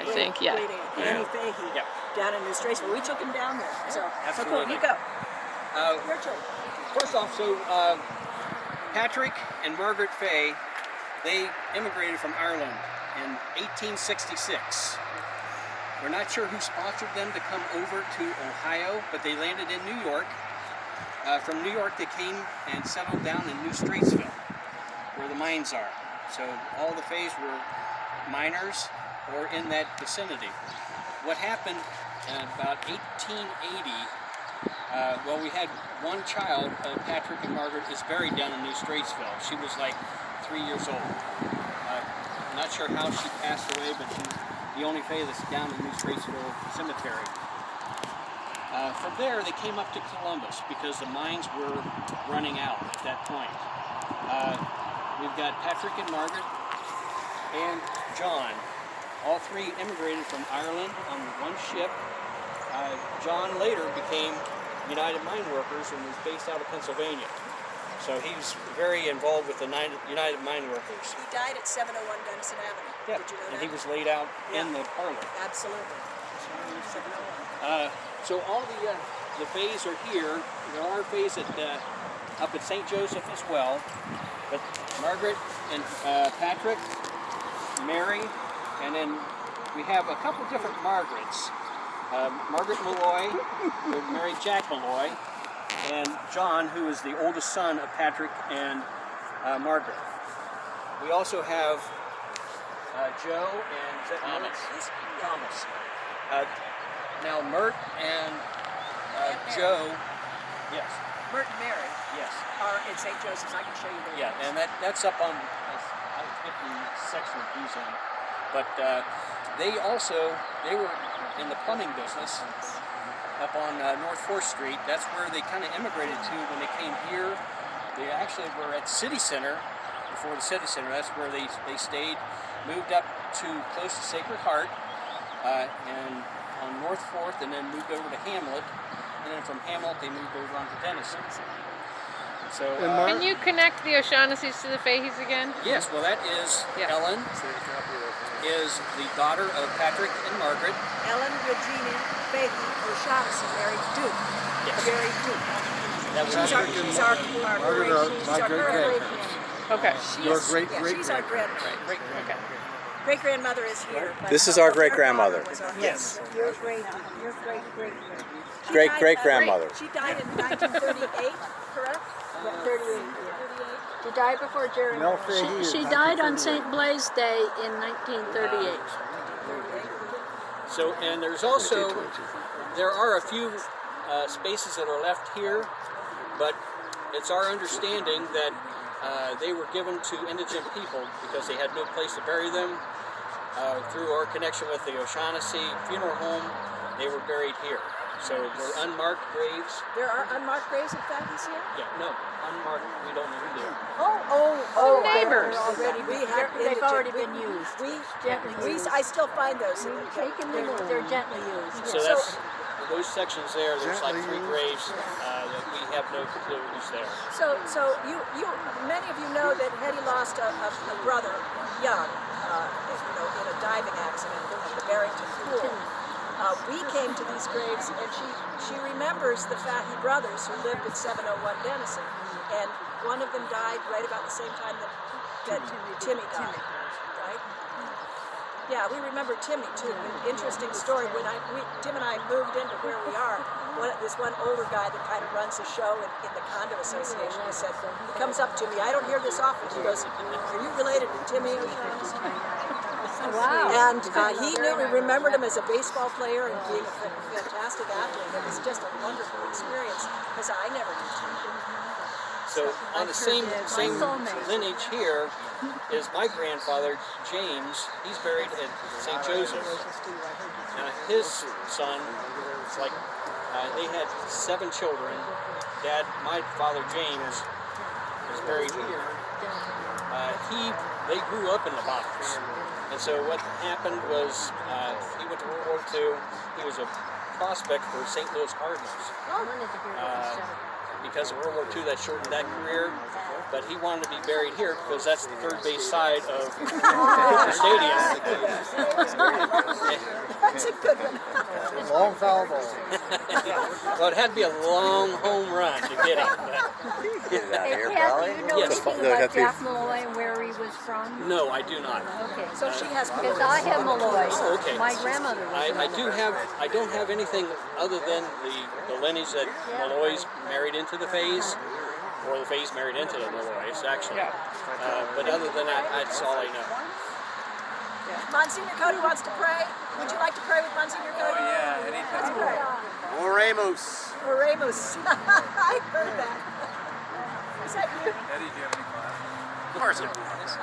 I think, yeah. Annie Fahy, down in New Strasburg. We took him down there. So cool. You go. Your turn. First off, so Patrick and Margaret Fahy, they immigrated from Ireland in 1866. We're not sure who sponsored them to come over to Ohio, but they landed in New York. From New York, they came and settled down in New Straitsville, where the mines are. So all the Fahys were miners or in that vicinity. What happened in about 1880, well, we had one child, Patrick and Margaret, is buried down in New Straitsville. She was like 3 years old. I'm not sure how she passed away, but she's the only Fahy that's down in New Calvery Cemetary. From there, they came up to Columbus because the mines were running out at that point. We've got Patrick and Margaret and John. All three immigrated from Ireland on one ship. John later became United Mine Workers and was based out of Pennsylvania. So he was very involved with the United Mine Workers. He died at 701 Gunnison Avenue. Yeah, Did you know and that? he was laid out in the parlor. Absolutely. 701. So all the Fahys are here. There are Fahys up at St. Joseph as well. But Margaret and Patrick, Mary, and then we have a couple different Margarets. Margaret Malloy, who married Jack Malloy, and John, who is the oldest son of Patrick and Margaret. We also have Joe and Thomas. Now Mert and Joe, yes. Mert and Mary Yes. are at St. Joseph's. I can show you their Yeah, names. and that's up on I think the section of these in. But they were in the plumbing business up on North 4th Street. That's where they kind of immigrated to when they came here. They actually were at City Center, before the City Center. That's where they stayed, moved up to close to Sacred Heart, and on North 4th, and then moved over to Hamlet. And then from Hamlet, they moved over on to Denison. So, Can you connect the O'Shaughnessy's to the Fahys again? yes, well, that is Ellen, is the daughter of Patrick and Margaret. Ellen Regina Fahy O'Shaughnessy married Duke. Yes. Married Duke. That was She's our great. Okay. Your great She's our Okay. great grandmother is here. but This is our her great-grandmother. father was our- Yes. Your great Great-great-grandmother. She died in 1938, correct? 38. She died before Jerry. Mel Fahy She is died on 1938. St. Blaise Day in 1938. So, and there are a few spaces that are left here, but it's our understanding that they were given to indigent people because they had no place to bury them. Through our connection with the O'Shaughnessy Funeral Home, they were buried here. So they're unmarked graves. There are unmarked graves of Fahys here? Yeah, no, unmarked, we don't know who they are. Oh, neighbors. They've already been used. I still find those. They're gently used. So that's, those sections there's like 3 graves that we have no clue who's there. So many of you know that Hetty lost a brother young, in a diving accident at the Barrington Pool. We came to these graves, and she remembers the Fahy brothers who lived at 701 Denison, and one of them died right about the same time that Timmy died, right? Yeah, we remember Timmy too. Interesting story. When Tim and I moved into where we are, this one older guy that kind of runs the show in the condo association, he said, he comes up to me, I don't hear this often, he goes, are you related to Timmy O'Shaughnessy? Wow. And he remembered him as a baseball player and being a fantastic athlete. It was just a wonderful experience because I never knew Timmy. So on the same lineage here is my grandfather, James. He's buried at St. Joseph. His son, they had 7 children. My father, James, is buried here. They grew up in the box. And so what happened was he went to World War II. He was a prospect for St. Louis Cardinals. because of World War II that shortened that career. But he wanted to be buried here because that's the third base side of the stadium. That's a good one. Long foul ball. Well, it had to be a long home run to get him. Hey, Pat, do you know Yes. anything about Jack Malloy and where he was from? No, I do not. Okay. So she has Because I have Malloy. Oh, okay. My grandmother was I from do have. I don't have anything other than the lineage that Malloy's married into the Fays, or the Fays married into the Malloys, actually. Yeah. But other than that, that's all I know. Monsignor Cody wants to pray. Would you like to pray with Monsignor Cody? Oh, yeah, anytime. Let's pray. Oremus. Oremus. I heard that. Is that you? Eddie, do you have any questions? Of course it was.